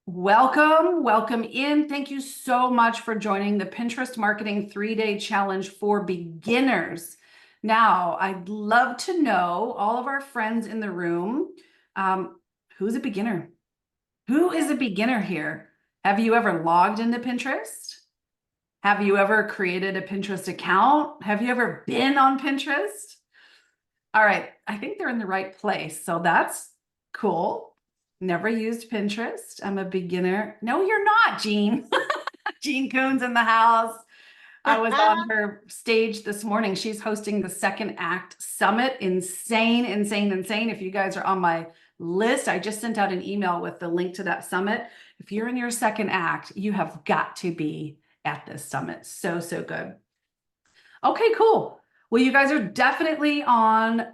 Welcome in. Thank you so much for joining the Pinterest Marketing 3-Day Challenge for Beginners. Now, I'd love to know, all of our friends in the room, who's a beginner? Who is a beginner here? Have you ever logged into Pinterest? Have you ever created a Pinterest account? Have you ever been on Pinterest? All right, I think they're in the right place, so that's cool. Never used Pinterest. I'm a beginner. No, you're not, Jean. Jean Coon's in the house. I was on her stage this morning. She's hosting the Second Act Summit. Insane. If you guys are on my list, I just sent out an email with the link to that summit. If you're in your second act, you have got to be at this summit. So good. Okay, cool. Well, you guys are definitely on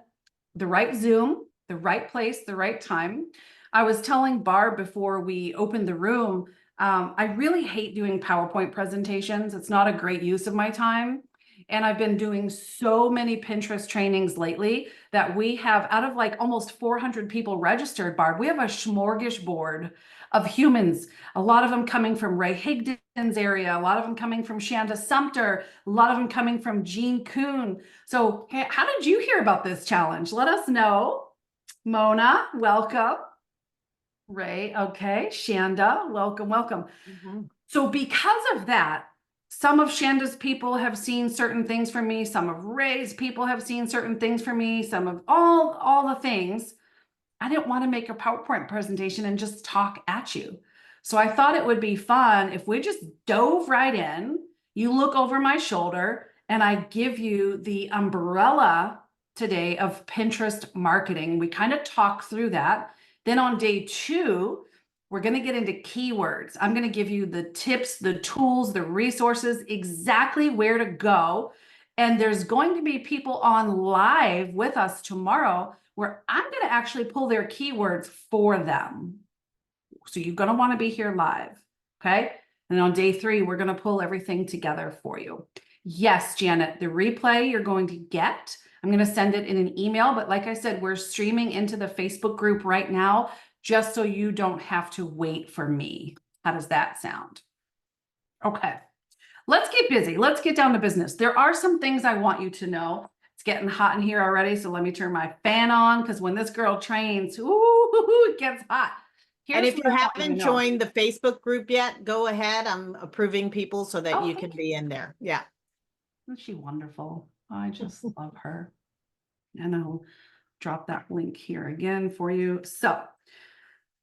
the right Zoom, the right place, the right time. I was telling Barb before we opened the room, I really hate doing PowerPoint presentations. It's not a great use of my time. And I've been doing so many Pinterest trainings lately that we have, out of like almost 400 people registered, Barb, we have a smorgasbord of humans, a lot of them coming from Ray Higdon's area, a lot of them coming from Shanda Sumter, a lot of them coming from Jean Coon. So hey, how did you hear about this challenge? Let us know. Mona, welcome. Ray, okay. Shanda, welcome. So because of that, some of Shanda's people have seen certain things from me. Some of Ray's people have seen certain things from me. Some of all the things. I didn't want to make a PowerPoint presentation and just talk at you. So I thought it would be fun if we just dove right in. You look over my shoulder and I give you the umbrella today of Pinterest marketing. We kind of talk through that. Then on day 2, we're going to get into keywords. I'm going to give you the tips, the tools, the resources, exactly where to go. And there's going to be people on live with us tomorrow where I'm going to actually pull their keywords for them. So you're going to want to be here live. Okay. And on day 3, we're going to pull everything together for you. Yes, Janet, the replay you're going to get, I'm going to send it in an email. But like I said, we're streaming into the Facebook group right now, just so you don't have to wait for me. How does that sound? Okay. Let's get busy. Let's get down to business. There are some things I want you to know. It's getting hot in here already, so let me turn my fan on, because when this girl trains, ooh, it gets hot. And if you haven't joined the Facebook group yet, go ahead. I'm approving people so that you can be in there. Yeah. Isn't she wonderful? I just love her. And I'll drop that link here again for you. So,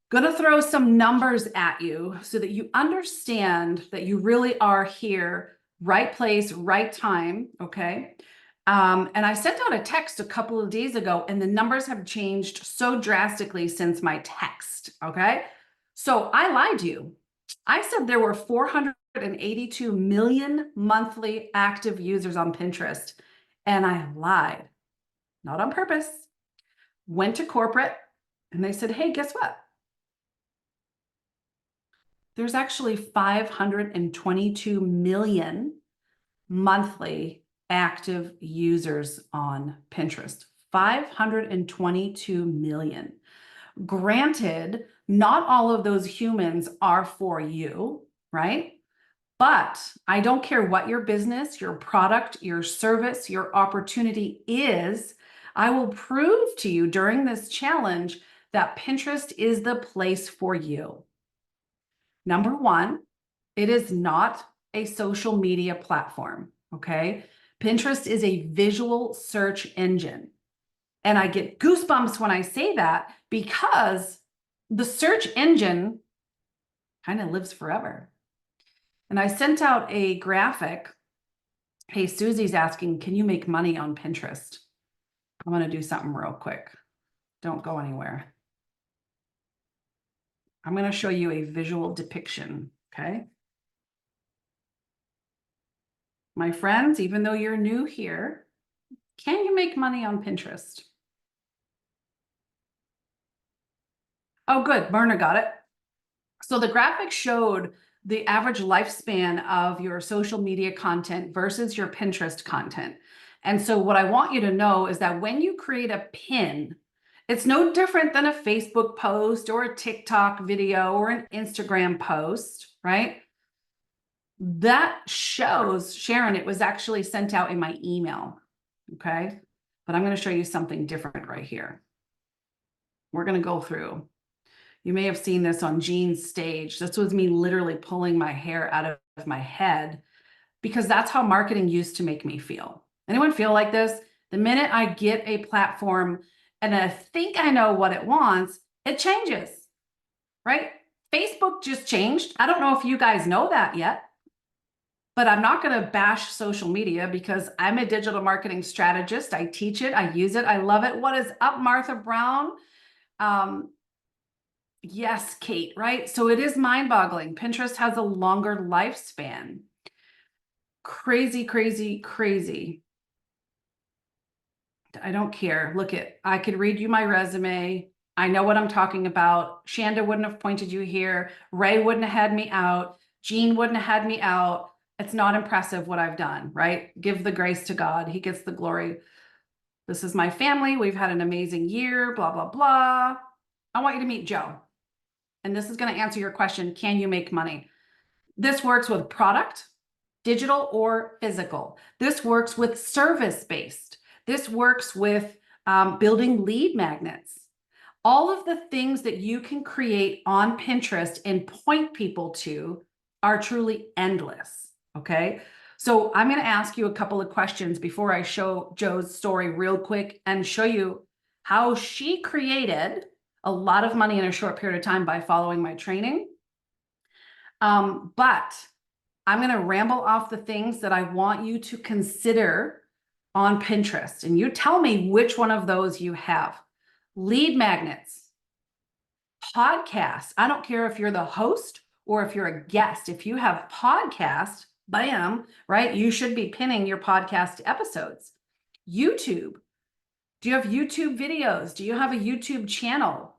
gonna throw some numbers at you so that you understand that you really are here, right place, right time, okay? And I sent out a text a couple of days ago, and the numbers have changed so drastically since my text, okay? So I lied to you. I said there were 482 million monthly active users on Pinterest, and I lied. Not on purpose. Went to corporate, and they said, hey, guess what? There's actually 522 million monthly active users on Pinterest. 522 million. Granted, not all of those humans are for you, right? But I don't care what your business, your product, your service, your opportunity is. I will prove to you during this challenge that Pinterest is the place for you. Number 1, it is not a social media platform, okay? Pinterest is a visual search engine. And I get goosebumps when I say that because the search engine kind of lives forever. And I sent out a graphic. Hey, Susie's asking, can you make money on Pinterest? I'm going to do something real quick. Don't go anywhere. I'm going to show you a visual depiction, okay? My friends, even though you're new here, can you make money on Pinterest? Oh, good. Myrna got it. So the graphic showed the average lifespan of your social media content versus your Pinterest content. And so what I want you to know is that when you create a pin, It's no different than a Facebook post or a TikTok video or an Instagram post, right? That shows, Sharon, it was actually sent out in my email, okay? But I'm going to show you something different right here. We're going to go through. You may have seen this on Jean's stage. This was me literally pulling my hair out of my head because that's how marketing used to make me feel. Anyone feel like this? The minute I get a platform and I think I know what it wants, it changes, right? Facebook just changed. I don't know if you guys know that yet, but I'm not going to bash social media because I'm a digital marketing strategist. I teach it. I use it. I love it. What is up, Martha Brown? Yes, Kate, right? So it is mind-boggling. Pinterest has a longer lifespan. Crazy, crazy, crazy. I don't care. Look I could read you my resume. I know what I'm talking about. Shanda wouldn't have pointed you here. Ray wouldn't have had me out. Jean wouldn't have had me out. It's not impressive what I've done, right? Give the grace to God. He gets the glory. This is my family. We've had an amazing year, blah, blah, blah. I want you to meet Joe. And this is going to answer your question. Can you make money? This works with product, digital or physical. This works with service-based. This works with building lead magnets. All of the things that you can create on Pinterest and point people to are truly endless, okay? So I'm going to ask you a couple of questions before I show Joe's story real quick and show you how she created a lot of money in a short period of time by following my training. But I'm going to ramble off the things that I want you to consider on Pinterest. And you tell me which one of those you have. Lead magnets, podcasts. I don't care if you're the host or if you're a guest. If you have podcast, bam, right? You should be pinning your podcast episodes. YouTube. Do you have YouTube videos? Do you have a YouTube channel?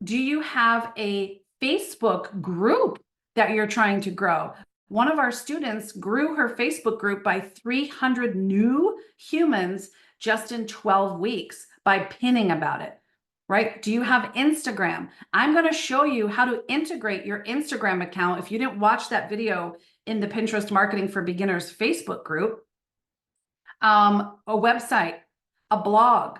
Do you have a Facebook group that you're trying to grow? One of our students grew her Facebook group by 300 new humans just in 12 weeks by pinning about it, right? Do you have Instagram? I'm going to show you how to integrate your Instagram account. If you didn't watch that video in the Pinterest Marketing for Beginners Facebook group, a website, a blog,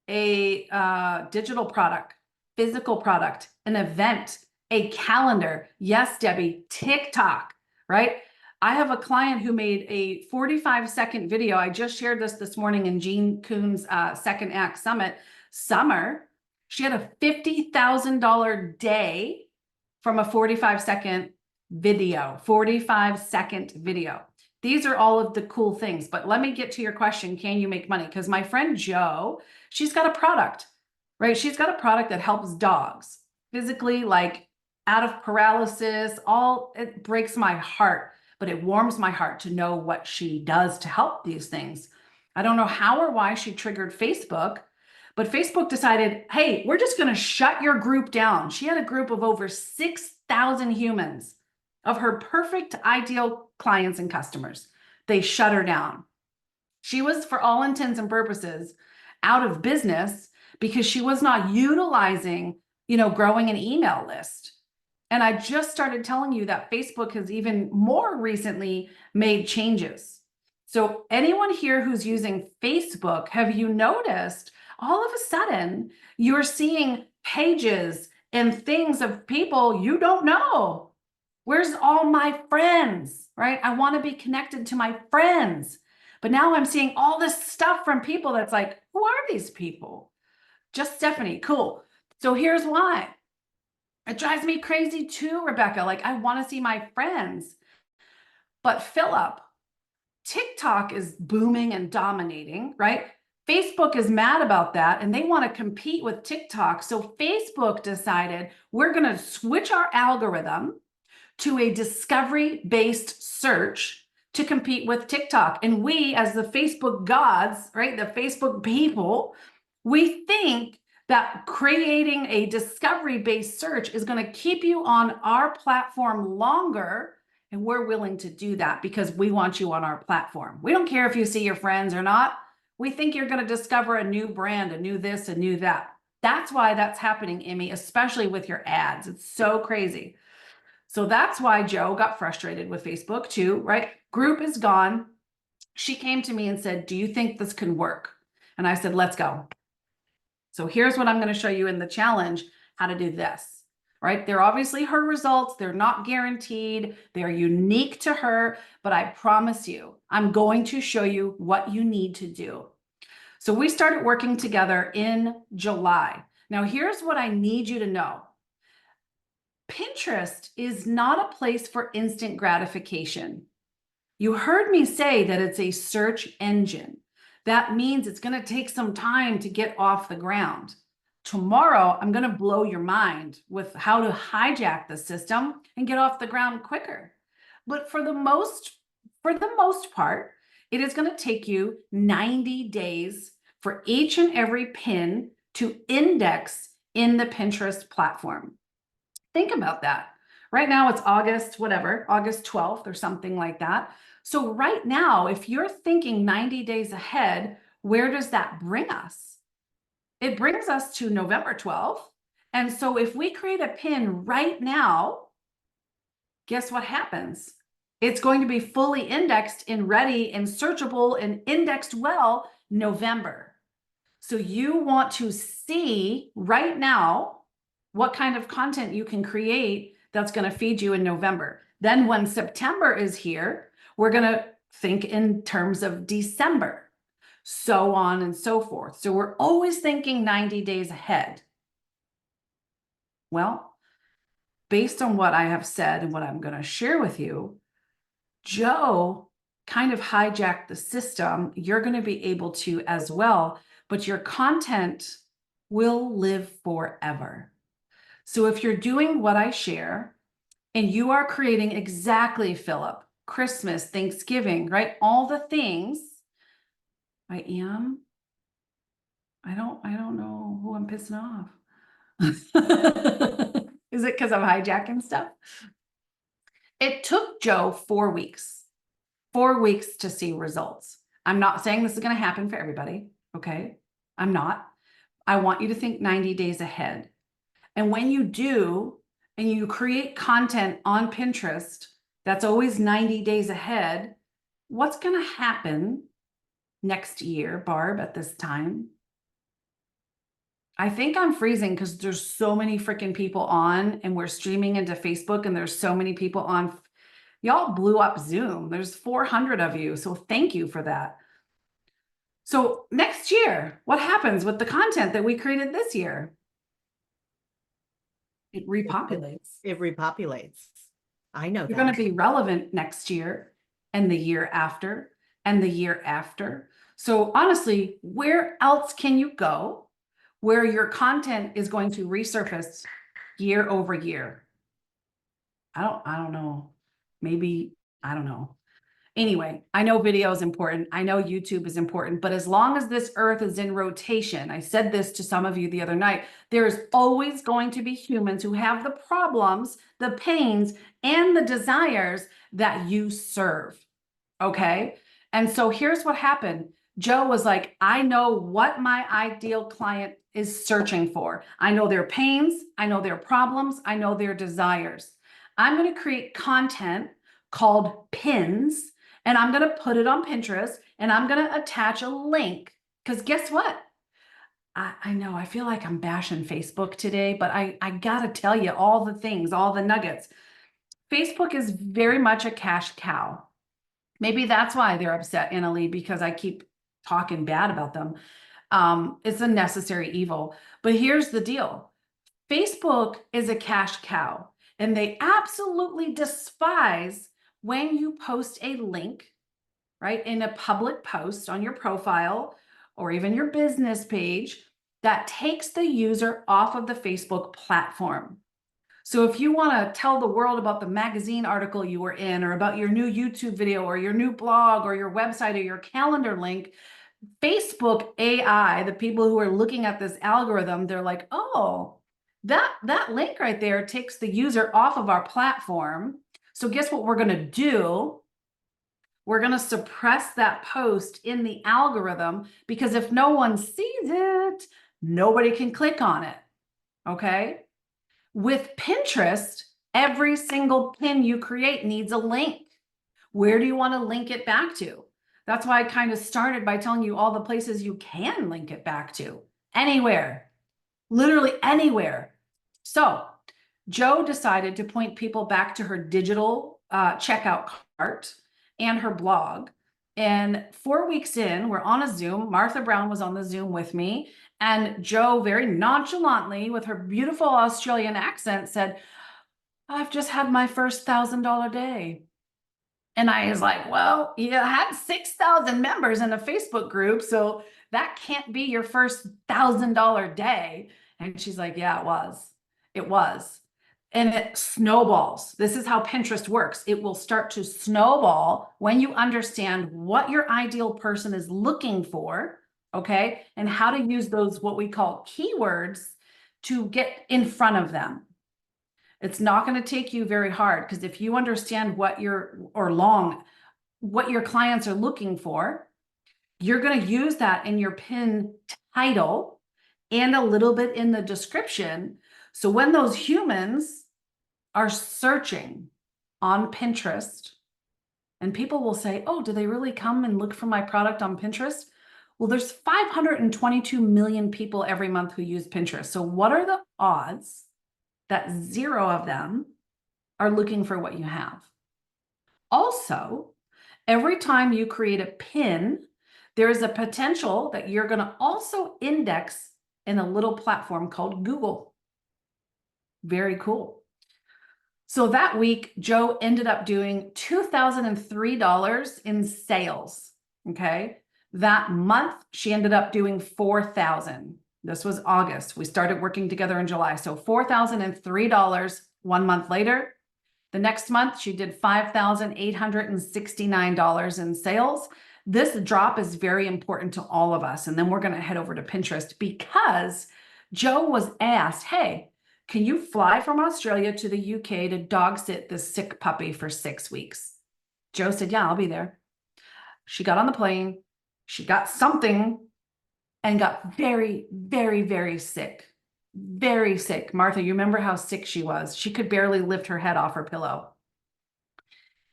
a digital product, physical product, an event, a calendar. Yes, Debbie, TikTok, right? I have a client who made a 45-second video. I just shared this morning in Jean Kuhn's Second Act Summit. Summer, she had a $50,000 day from a 45-second video, 45-second video. These are all of the cool things, but let me get to your question. Can you make money? Because my friend Jo, she's got a product, right? She's got a product that helps dogs physically, like out of paralysis, it breaks my heart, but it warms my heart to know what she does to help these things. I don't know how or why she triggered Facebook, but Facebook decided, hey, we're just going to shut your group down. She had a group of over 6,000 humans of her perfect ideal clients and customers. They shut her down. She was, for all intents and purposes, out of business because she was not utilizing, growing an email list. And I just started telling you that Facebook has even more recently made changes. So anyone here who's using Facebook, have you noticed all of a sudden you're seeing pages and things of people you don't know? Where's all my friends, right? I want to be connected to my friends. But now I'm seeing all this stuff from people that's like, who are these people? Just Stephanie, cool. So here's why. It drives me crazy too, Rebecca. Like, I want to see my friends. But Philip, TikTok is booming and dominating, right? Facebook is mad about that and they want to compete with TikTok. So Facebook decided we're going to switch our algorithm to a discovery-based search to compete with TikTok. And we, as the Facebook gods, right, the Facebook people, we think that creating a discovery-based search is going to keep you on our platform longer. And we're willing to do that because we want you on our platform. We don't care if you see your friends or not. We think you're going to discover a new brand, a new this, a new that. That's why that's happening, Emmy, especially with your ads. It's so crazy. So that's why Joe got frustrated with Facebook too, right? Group is gone. She came to me and said, do you think this can work? And I said, let's go. So here's what I'm going to show you in the challenge, how to do this, right? They're obviously her results. They're not guaranteed. They're unique to her, but I promise you, I'm going to show you what you need to do. So we started working together in July. Now, here's what I need you to know. Pinterest is not a place for instant gratification. You heard me say that it's a search engine. That means it's going to take some time to get off the ground. Tomorrow, I'm going to blow your mind with how to hijack the system and get off the ground quicker. But for the most part, it is going to take you 90 days for each and every pin to index in the Pinterest platform. Think about that. Right now it's August, whatever, August 12th or something like that. So right now, if you're thinking 90 days ahead, where does that bring us? It brings us to November 12th. And so if we create a pin right now, guess what happens? It's going to be fully indexed and ready and searchable and indexed well November. So you want to see right now what kind of content you can create that's going to feed you in November. Then when September is here, we're going to think in terms of December, so on and so forth. So we're always thinking 90 days ahead. Well, based on what I have said and what I'm going to share with you, Joe kind of hijacked the system. You're going to be able to as well, but your content will live forever. So if you're doing what I share and you are creating exactly, Philip, Christmas, Thanksgiving, right? All the things I don't know who I'm pissing off. Is it because I'm hijacking stuff? It took Joe 4 weeks, 4 weeks to see results. I'm not saying this is going to happen for everybody. Okay. I'm not. I want you to think 90 days ahead. And when you do, and you create content on Pinterest, that's always 90 days ahead, what's going to happen next year, Barb, at this time? I think I'm freezing because there's so many freaking people on and we're streaming into Facebook and there's so many people on. Y'all blew up Zoom. There's 400 of you. So thank you for that. So next year, what happens with the content that we created this year? It repopulates. It repopulates. I know You're that. going to be relevant next year and the year after and the year after. So honestly, where else can you go where your content is going to resurface year over year? I don't know. Maybe, I don't know. Anyway, I know video is important. I know YouTube is important, but as long as this earth is in rotation, I said this to some of you the other night, there is always going to be humans who have the problems, the pains, and the desires that you serve. Okay. And so here's what happened. Joe was like, I know what my ideal client is searching for. I know their pains. I know their problems. I know their desires. I'm going to create content called pins, and I'm going to put it on Pinterest, and I'm going to attach a link. Because guess what? I know I feel like I'm bashing Facebook today, but I got to tell you all the things, all the nuggets. Facebook is very much a cash cow. Maybe that's why they're upset, Annalie, because I keep talking bad about them. It's a necessary evil. But here's the deal. Facebook is a cash cow, and they absolutely despise when you post a link, right, in a public post on your profile or even your business page that takes the user off of the Facebook platform. So if you want to tell the world about the magazine article you were in, or about your new YouTube video, or your new blog, or your website, or your calendar link, Facebook AI, the people who are looking at this algorithm, they're like, oh, that link right there takes the user off of our platform. So guess what we're going to do? We're going to suppress that post in the algorithm, because if no one sees it, Nobody can click on it. Okay. With Pinterest, every single pin you create needs a link. Where do you want to link it back to? That's why I kind of started by telling you all the places you can link it back to. Anywhere, literally anywhere. So Jo decided to point people back to her digital checkout cart and her blog. And 4 weeks in, we're on a Zoom. Martha Brown was on the Zoom with me. And Jo very nonchalantly, with her beautiful Australian accent, said, I've just had my first $1,000 day. And I was like, well, you had 6,000 members in a Facebook group, so that can't be your first $1,000 day. And she's like, yeah, it was. It was. And it snowballs. This is how Pinterest works. It will start to snowball when you understand what your ideal person is looking for, okay? And how to use those, what we call keywords, to get in front of them. It's not going to take you very hard, because if you understand what your clients are looking for, you're going to use that in your pin title and a little bit in the description. So when those humans are searching on Pinterest, and people will say, oh, do they really come and look for my product on Pinterest? Well, there's 522 million people every month who use Pinterest. So what are the odds that 0 of them are looking for what you have? Also, every time you create a pin, there is a potential that you're going to also index in a little platform called Google. Very cool. So that week, Jo ended up doing $2,003 in sales. Okay. That month, she ended up doing $4,000. This was August. We started working together in July. So $4,003 1 month later. The next month, she did $5,869 in sales. This drop is very important to all of us. And then we're going to head over to Pinterest, because Jo was asked, hey, can you fly from Australia to the UK to dog sit this sick puppy for 6 weeks? Jo said, yeah, I'll be there. She got on the plane. She got something and got very, very, very sick. Very sick. Martha, you remember how sick she was? She could barely lift her head off her pillow.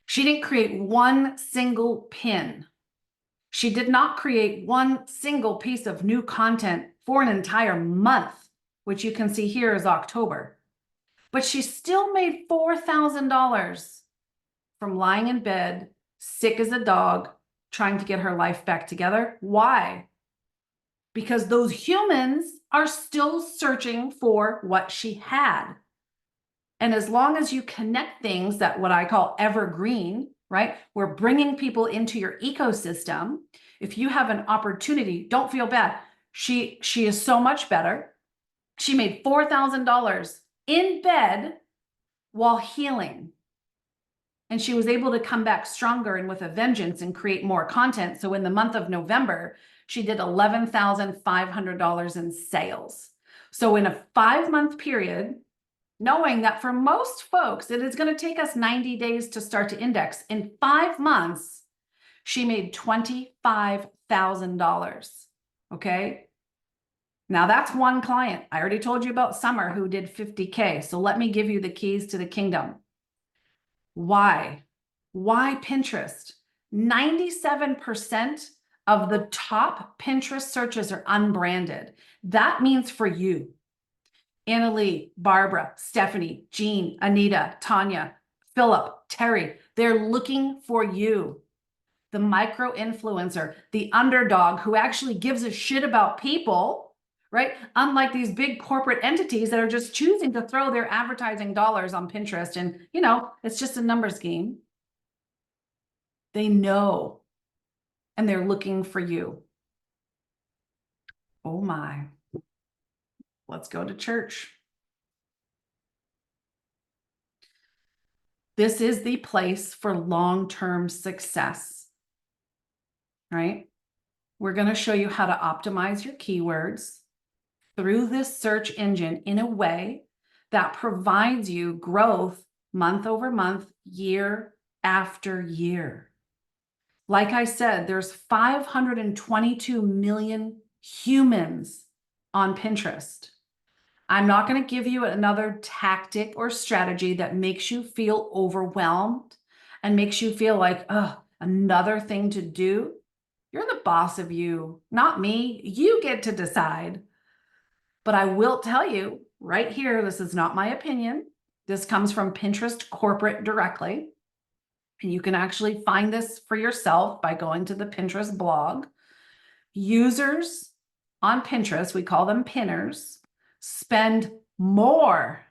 She didn't create one single pin. She did not create one single piece of new content for an entire month, which you can see here is October. But she still made $4,000 from lying in bed, sick as a dog, trying to get her life back together. Why? Because those humans are still searching for what she had. And as long as you connect things that what I call evergreen, right? We're bringing people into your ecosystem. If you have an opportunity, don't feel bad. She is so much better. She made $4,000 in bed while healing. And she was able to come back stronger and with a vengeance and create more content. So in the month of November, she did $11,500 in sales. So in a 5-month period, knowing that for most folks, it is going to take us 90 days to start to index. In 5 months, she made $25,000. Okay. Now that's one client. I already told you about Summer, who did 50K. So let me give you the keys to the kingdom. Why? Why Pinterest? 97% of the top Pinterest searches are unbranded. That means for you, Annalie, Barbara, Stephanie, Jean, Anita, Tanya, Philip, Terry, they're looking for you. The micro influencer, the underdog who actually gives a shit about people, right? Unlike these big corporate entities that are just choosing to throw their advertising dollars on Pinterest. And, you know, it's just a numbers game. They know, and they're looking for you. Oh my. Let's go to church. This is the place for long-term success, right? We're going to show you how to optimize your keywords through this search engine in a way that provides you growth month over month, year after year. Like I said, there's 522 million humans on Pinterest. I'm not going to give you another tactic or strategy that makes you feel overwhelmed and makes you feel like, oh, another thing to do. You're the boss of you, not me. You get to decide. But I will tell you right here, this is not my opinion. This comes from Pinterest corporate directly. And you can actually find this for yourself by going to the Pinterest blog. Users on Pinterest, we call them pinners, spend more.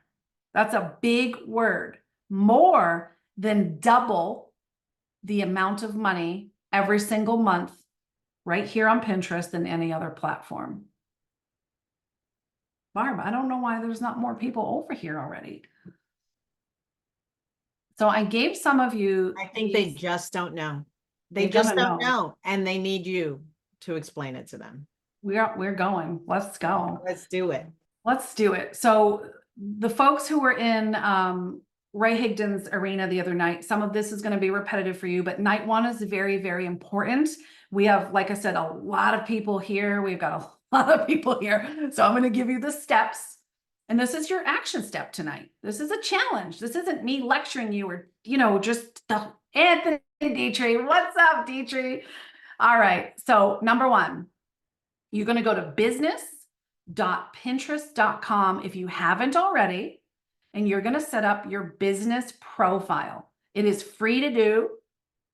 That's a big word. More than double the amount of money every single month right here on Pinterest than any other platform. Barb, I don't know why there's not more people over here already. So I gave some of you. I think they just don't know. They just don't know. And they need you to explain it to them. We're going. Let's go. Let's do it. Let's do it. So the folks who were in Ray Higdon's arena the other night, some of this is going to be repetitive for you, but night one is very, very important. We have, like I said, a lot of people here. We've got a lot of people here. So I'm going to give you the steps. And this is your action step tonight. This is a challenge. This isn't me lecturing you or, just the Anthony Dietrich. What's up, Dietrich? All right. So number one, you're going to go to business.pinterest.com if you haven't already, and you're going to set up your business profile. It is free to do.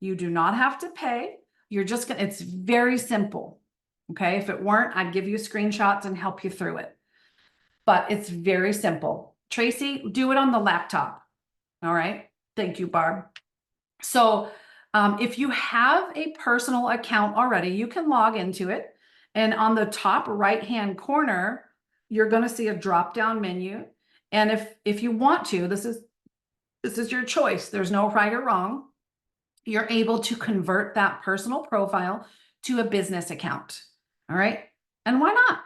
You do not have to pay. You're just going to, it's very simple. Okay. If it weren't, I'd give you screenshots and help you through it. But it's very simple. Tracy, do it on the laptop. All right. Thank you, Barb. So if you have a personal account already, you can log into it. And on the top right-hand corner, you're going to see a drop-down menu. And if you want to, this is your choice. There's no right or wrong. You're able to convert that personal profile to a business account. All right. And why not?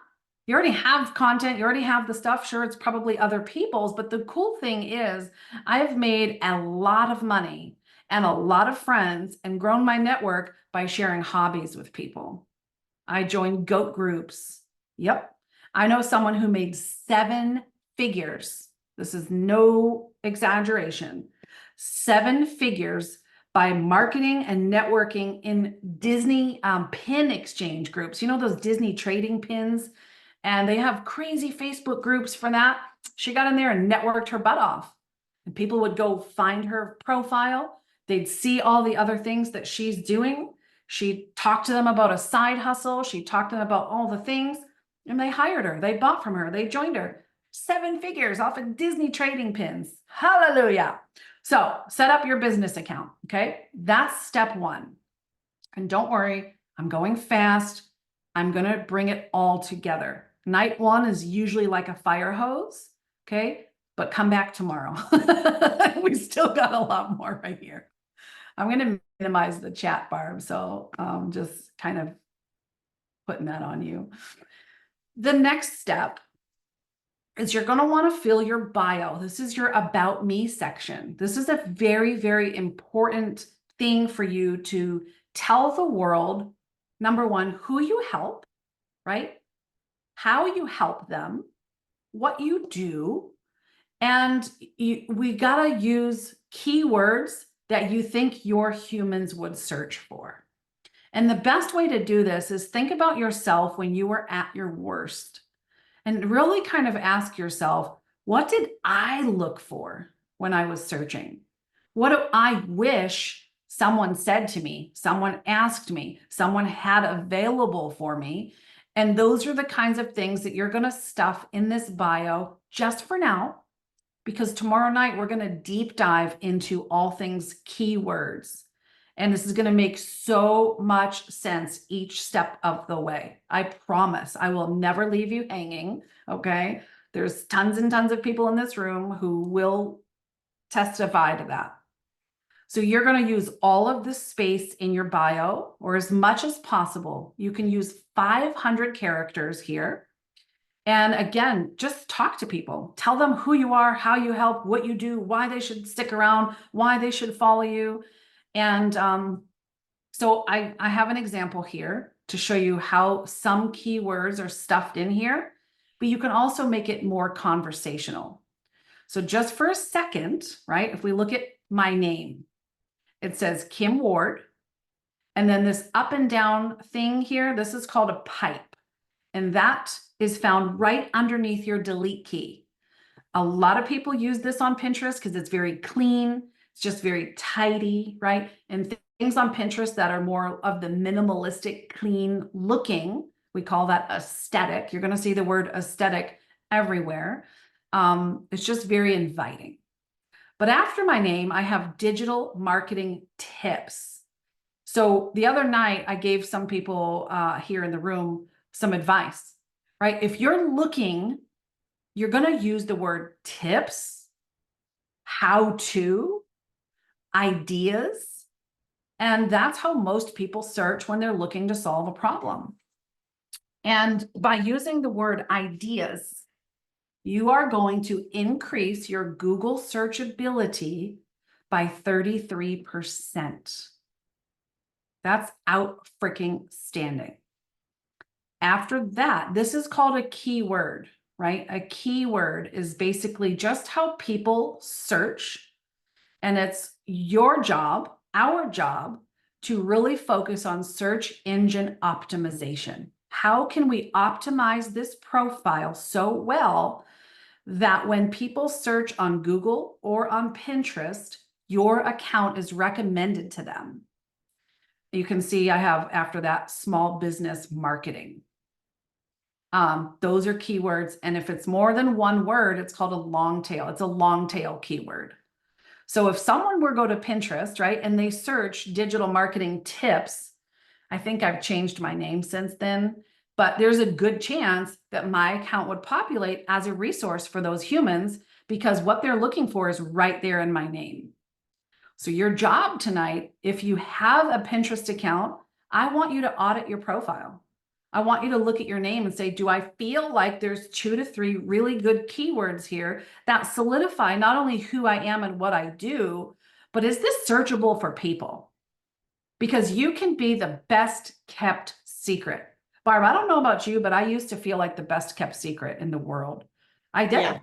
You already have content. You already have the stuff. Sure, it's probably other people's, but the cool thing is I've made a lot of money and a lot of friends and grown my network by sharing hobbies with people. I joined goat groups. Yep. I know someone who made 7 figures. This is no exaggeration. 7 figures by marketing and networking in Disney pin exchange groups. You know those Disney trading pins? And they have crazy Facebook groups for that. She got in there and networked her butt off. And people would go find her profile. They'd see all the other things that she's doing. She talked to them about a side hustle. She talked to them about all the things. And they hired her. They bought from her. They joined her. 7 figures off of Disney trading pins. Hallelujah. So set up your business account. Okay. That's step 1. And don't worry, I'm going fast. I'm going to bring it all together. Night 1 is usually like a fire hose. Okay. But come back tomorrow. We still got a lot more right here. I'm going to minimize the chat, Barb. So just kind of putting that on you. The next step is you're going to want to fill your bio. This is your about me section. This is a very, very important thing for you to tell the world, number 1, who you help, right? How you help them, what you do, and we got to use keywords that you think your humans would search for. And the best way to do this is think about yourself when you were at your worst and really kind of ask yourself, what did I look for when I was searching? What do I wish someone said to me, someone asked me, someone had available for me? And those are the kinds of things that you're going to stuff in this bio just for now, because tomorrow night we're going to deep dive into all things keywords. And this is going to make so much sense each step of the way. I promise I will never leave you hanging. Okay. There's tons and tons of people in this room who will testify to that. So you're going to use all of this space in your bio, or as much as possible. You can use 500 characters here. And again, just talk to people. Tell them who you are, how you help, what you do, why they should stick around, why they should follow you. And so I have an example here to show you how some keywords are stuffed in here. but you can also make it more conversational. So just for a second, right? If we look at my name, it says Kim Ward. And then this up and down thing here, this is called a pipe. And that is found right underneath your delete key. A lot of people use this on Pinterest because it's very clean. It's just very tidy, right? And things on Pinterest that are more of the minimalistic, clean looking, we call that aesthetic. You're going to see the word aesthetic everywhere. It's just very inviting. But after my name, I have digital marketing tips. So the other night, I gave some people here in the room some advice, right? If you're looking, you're going to use the word tips, how to, ideas, and that's how most people search when they're looking to solve a problem. And by using the word ideas, you are going to increase your Google searchability by 33%. That's out freaking standing. After that, this is called a keyword, right? A keyword is basically just how people search, and it's your job, our job, to really focus on search engine optimization. How can we optimize this profile so well that when people search on Google or on Pinterest, your account is recommended to them? You can see I have after that small business marketing. Those are keywords. And if it's more than one word, it's called a long tail. It's a long tail keyword. So if someone were to go to Pinterest, right, and they search digital marketing tips, I think I've changed my name since then, but there's a good chance that my account would populate as a resource for those humans because what they're looking for is right there in my name. So your job tonight, if you have a Pinterest account, I want you to audit your profile. I want you to look at your name and say, do I feel like there's 2 to 3 really good keywords here that solidify not only who I am and what I do, but is this searchable for people? Because you can be the best kept secret. Barb, I don't know about you, but I used to feel like the best kept secret in the world. I did, Yeah,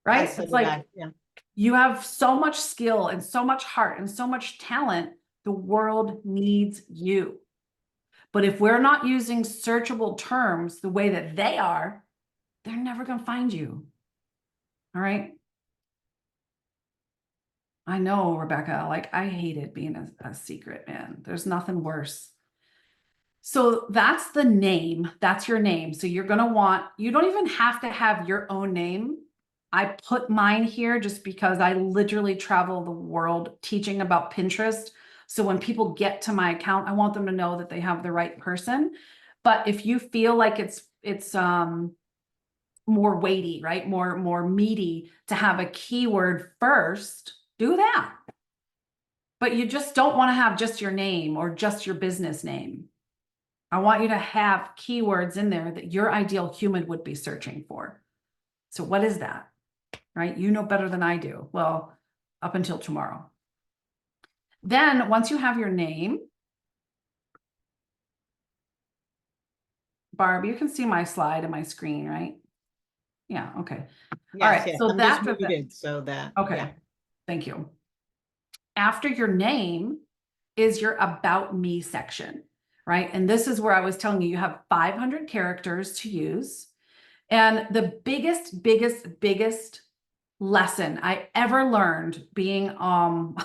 right? It's like, yeah. you have so much skill and so much heart and so much talent. The world needs you. But if we're not using searchable terms the way that they are, they're never going to find you. All right. I know, Rebecca, like I hated being a secret, man. There's nothing worse. So that's the name. That's your name. So you're going to want, you don't even have to have your own name. I put mine here just because I literally travel the world teaching about Pinterest. So when people get to my account, I want them to know that they have the right person. But if you feel like it's more weighty, right? More meaty to have a keyword first, do that. But you just don't want to have just your name or just your business name. I want you to have keywords in there that your ideal human would be searching for. So what is that? Right? You know better than I do. Well, up until tomorrow. Then once you have your name, Barb, you can see my slide and my screen, right? Yeah, okay. Yes, all right, yes. so I'm that's just muted so that, okay. yeah. Thank you. After your name is your about me section, right? And this is where I was telling you, you have 500 characters to use. And the biggest lesson I ever learned being on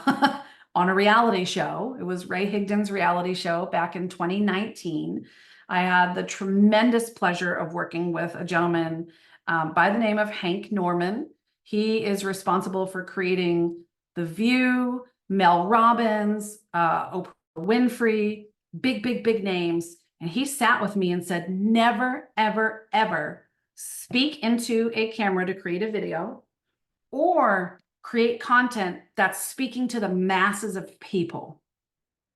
a reality show, it was Ray Higdon's reality show back in 2019. I had the tremendous pleasure of working with a gentleman by the name of Hank Norman. He is responsible for creating The View, Mel Robbins, Oprah Winfrey, big names. And he sat with me and said, never, ever, ever speak into a camera to create a video or create content that's speaking to the masses of people.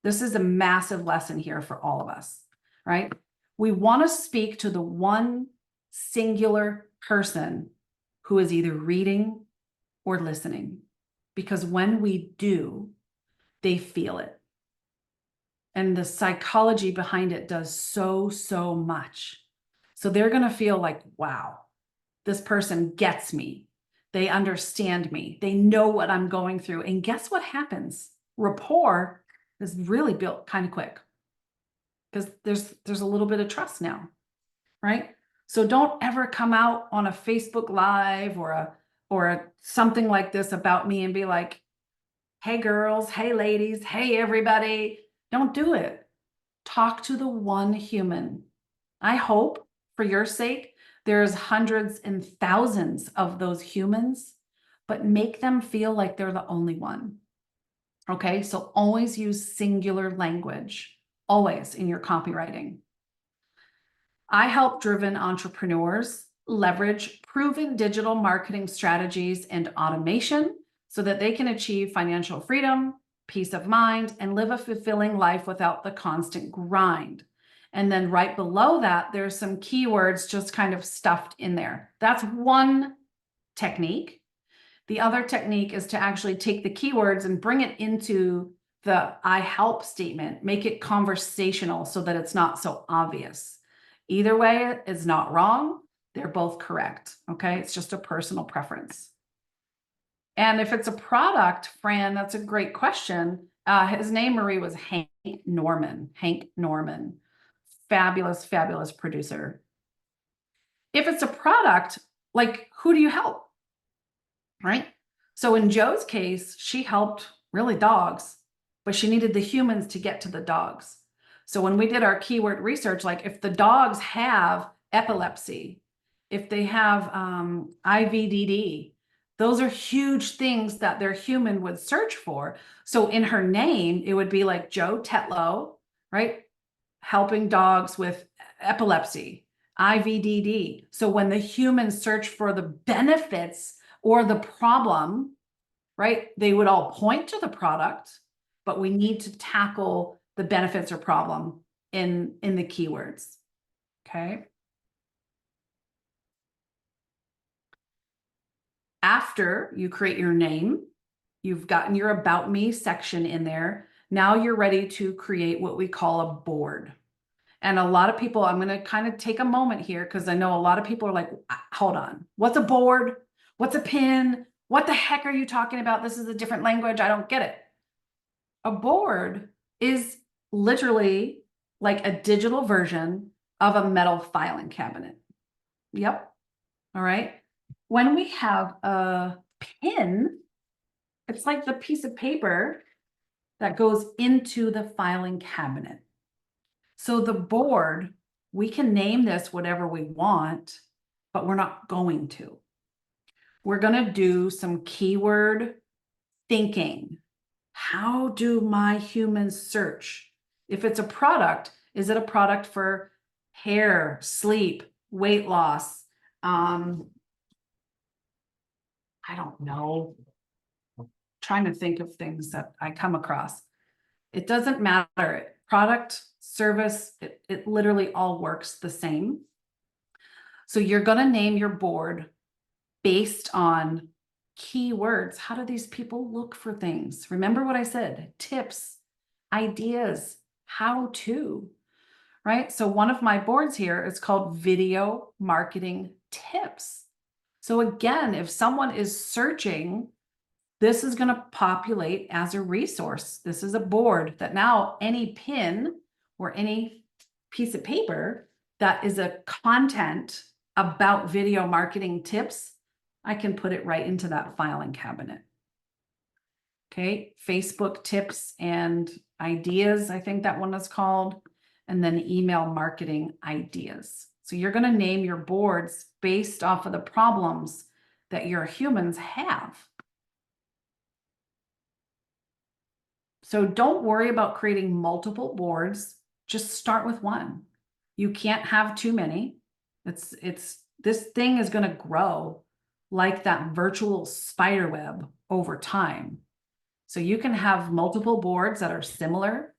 This is a massive lesson here for all of us, right? We want to speak to the one singular person who is either reading or listening, because when we do, they feel it. And the psychology behind it does so much. So they're going to feel like, wow, this person gets me. They understand me. They know what I'm going through. And guess what happens? Rapport is really built kind of quick because there's a little bit of trust now, right? So don't ever come out on a Facebook Live or something like this about me and be like, hey girls, hey ladies, hey everybody. Don't do it. Talk to the one human. I hope for your sake, there's hundreds and thousands of those humans, but make them feel like they're the only one. Okay, so always use singular language, always in your copywriting. I help driven entrepreneurs leverage proven digital marketing strategies and automation so that they can achieve financial freedom, peace of mind, and live a fulfilling life without the constant grind. And then right below that, there's some keywords just kind of stuffed in there. That's one technique. The other technique is to actually take the keywords and bring it into the I help statement, make it conversational so that it's not so obvious. Either way is not wrong. They're both correct. Okay. It's just a personal preference. And if it's a product, Fran, that's a great question. His name, Marie, was Hank Norman. Hank Norman. Fabulous, fabulous producer. If it's a product, like who do you help? Right? So in Joe's case, she helped really dogs, but she needed the humans to get to the dogs. So when we did our keyword research, like if the dogs have epilepsy, if they have IVDD, those are huge things that their human would search for. So in her name, it would be like Joe Tetlow, right? Helping dogs with epilepsy, IVDD. So when the humans search for the benefits or the problem, right, they would all point to the product, but we need to tackle the benefits or problem in the keywords. Okay. After you create your name, you've gotten your About Me section in there. Now you're ready to create what we call a board. And a lot of people, I'm going to kind of take a moment here because I know a lot of people are like, hold on, what's a board? What's a pin? What the heck are you talking about? This is a different language. I don't get it. A board is literally like a digital version of a metal filing cabinet. Yep. All right. When we have a pin, it's like the piece of paper that goes into the filing cabinet. So the board, we can name this whatever we want, but we're not going to. We're going to do some keyword thinking. How do my humans search? If it's a product, is it a product for hair, sleep, weight loss? I don't know. Trying to think of things that I come across. It doesn't matter. Product, service, it literally all works the same. So you're going to name your board based on keywords. How do these people look for things? Remember what I said, tips, ideas, how to, right? So one of my boards here is called Video Marketing Tips. So again, if someone is searching, this is going to populate as a resource. This is a board that now any pin or any piece of paper that is a content about video marketing tips, I can put it right into that filing cabinet. Okay, Facebook tips and ideas, I think that one is called, and then email marketing ideas. So you're going to name your boards based off of the problems that your humans have. So don't worry about creating multiple boards. Just start with one. You can't have too many. This thing is going to grow like that virtual spider web over time. So you can have multiple boards that are similar.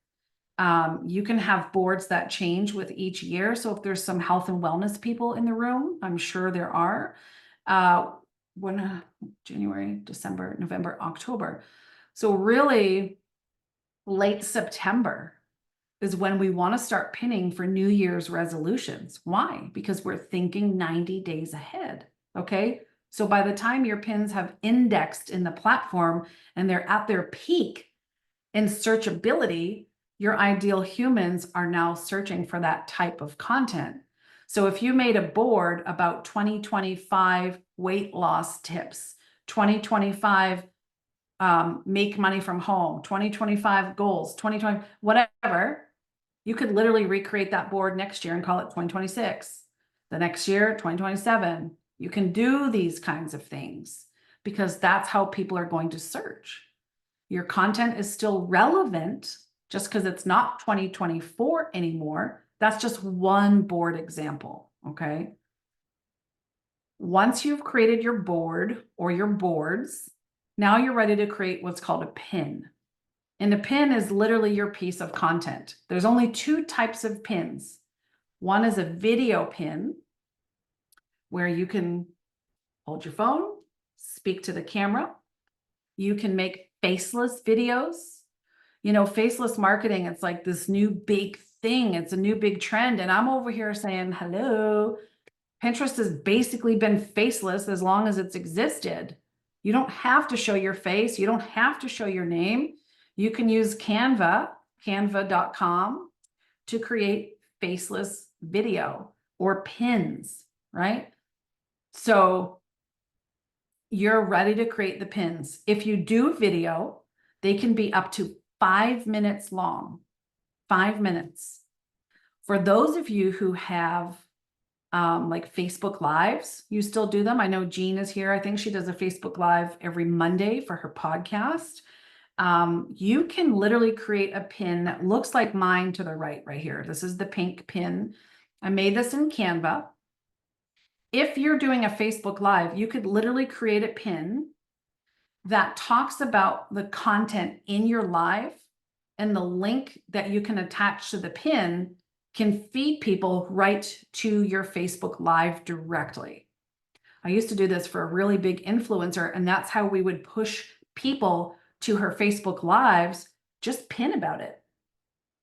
You can have boards that change with each year. So if there's some health and wellness people in the room, I'm sure there are. January, December, November, October. So really, late September is when we want to start pinning for New Year's resolutions. Why? Because we're thinking 90 days ahead. Okay. So by the time your pins have indexed in the platform and they're at their peak in searchability, your ideal humans are now searching for that type of content. So if you made a board about 2025 weight loss tips, 2025 make money from home, 2025 goals, 2020, whatever, you could literally recreate that board next year and call it 2026. The next year, 2027. You can do these kinds of things because that's how people are going to search. Your content is still relevant just because it's not 2024 anymore. That's just one board example, okay? Once you've created your board or your boards, now you're ready to create what's called a pin. And a pin is literally your piece of content. There's only two types of pins. One is a video pin, where you can hold your phone, speak to the camera. You can make faceless videos. You know, faceless marketing, it's like this new big thing. It's a new big trend. And I'm over here saying, hello, Pinterest has basically been faceless as long as it's existed. You don't have to show your face. You don't have to show your name. You can use canva.com to create faceless video or pins, right? So you're ready to create the pins. If you do video, they can be up to 5 minutes long, 5 minutes. For those of you who have like Facebook Lives, you still do them. I know Jean is here. I think she does a Facebook Live every Monday for her podcast. You can literally create a pin that looks like mine to the right here. This is the pink pin. I made this in Canva. If you're doing a Facebook Live, you could literally create a pin that talks about the content in your live, and the link that you can attach to the pin can feed people right to your Facebook Live directly. I used to do this for a really big influencer, and that's how we would push people to her Facebook Lives. Just pin about it.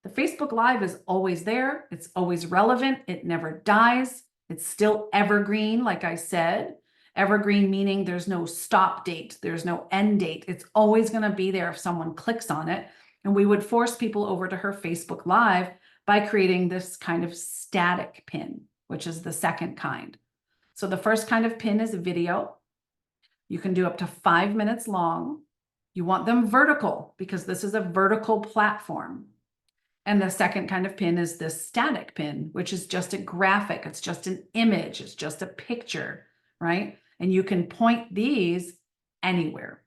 The Facebook Live is always there. It's always relevant. It never dies. It's still evergreen, like I said. Evergreen meaning there's no stop date. There's no end date. It's always going to be there if someone clicks on it. And we would force people over to her Facebook Live by creating this kind of static pin, which is the second kind. So the first kind of pin is a video. You can do up to 5 minutes long. You want them vertical because this is a vertical platform. And the second kind of pin is this static pin, which is just a graphic. It's just an image. It's just a picture, right? And you can point these anywhere.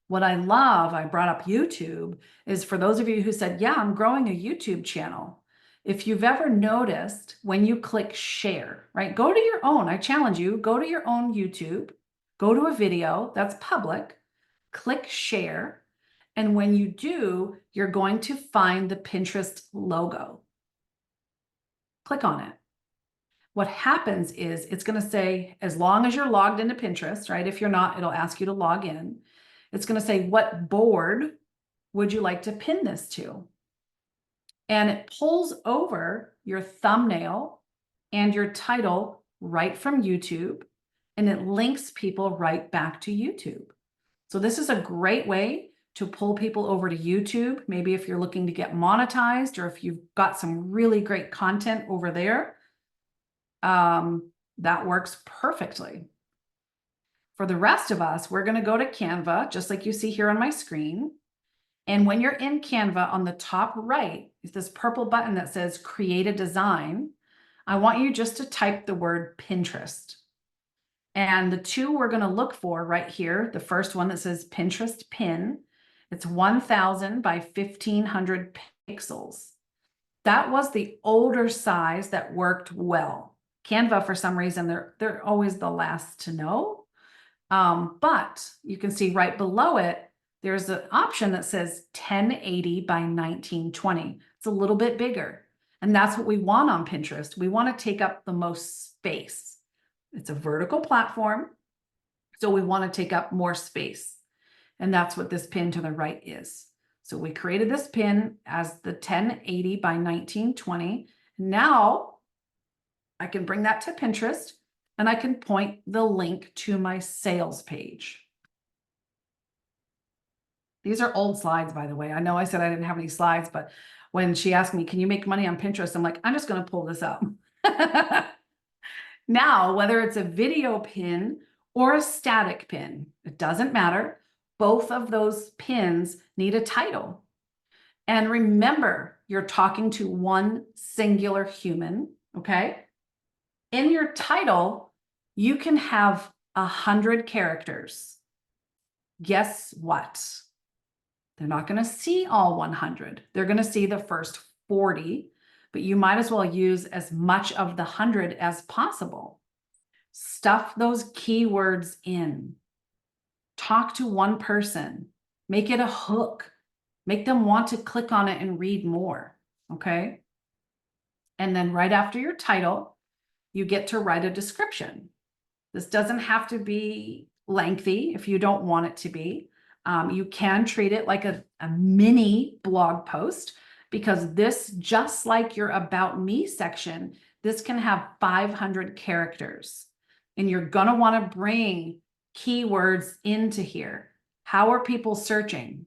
What I love, I brought up YouTube, is for those of you who said, yeah, I'm growing a YouTube channel. If you've ever noticed when you click share, right? Go to your own, I challenge you, go to your own YouTube, go to a video that's public, click share. And when you do, you're going to find the Pinterest logo. Click on it. What happens is it's going to say, as long as you're logged into Pinterest, right? If you're not, it'll ask you to log in. It's going to say, what board would you like to pin this to? And it pulls over your thumbnail and your title right from YouTube, and it links people right back to YouTube. So this is a great way to pull people over to YouTube. Maybe if you're looking to get monetized, or if you've got some really great content over there, that works perfectly. For the rest of us, we're going to go to Canva, just like you see here on my screen. And when you're in Canva, on the top right is this purple button that says Create a Design. I want you just to type the word Pinterest. And the two we're going to look for right here, the first one that says Pinterest Pin, it's 1000 by 1500 pixels. That was the older size that worked well. Canva, for some reason, they're always the last to know. But you can see right below it, there's an option that says 1080 by 1920. It's a little bit bigger. And that's what we want on Pinterest. We want to take up the most space. It's a vertical platform, so we want to take up more space. And that's what this pin to the right is. So we created this pin as the 1080 by 1920. Now I can bring that to Pinterest, and I can point the link to my sales page. These are old slides, by the way. I know I said I didn't have any slides, but when she asked me, can you make money on Pinterest? I'm like, I'm just going to pull this up. Now, whether it's a video pin or a static pin, it doesn't matter. Both of those pins need a title. And remember, you're talking to one singular human, okay? In your title, you can have 100 characters. Guess what? They're not going to see all 100. They're going to see the first 40, but you might as well use as much of the 100 as possible. Stuff those keywords in. Talk to one person. Make it a hook. Make them want to click on it and read more, okay? And then right after your title, you get to write a description. This doesn't have to be lengthy if you don't want it to be. You can treat it like a mini blog post, because this, just like your About Me section, this can have 500 characters. And you're going to want to bring keywords into here. How are people searching?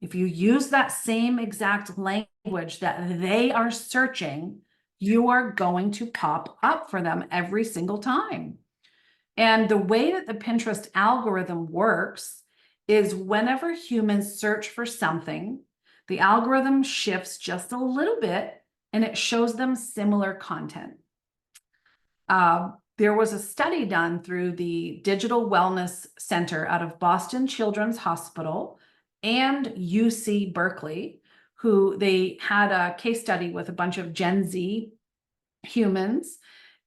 If you use that same exact language that they are searching, you are going to pop up for them every single time. And the way that the Pinterest algorithm works is whenever humans search for something, the algorithm shifts just a little bit and it shows them similar content. There was a study done through the Digital Wellness Center out of Boston Children's Hospital and UC Berkeley, who they had a case study with a bunch of Gen Z humans.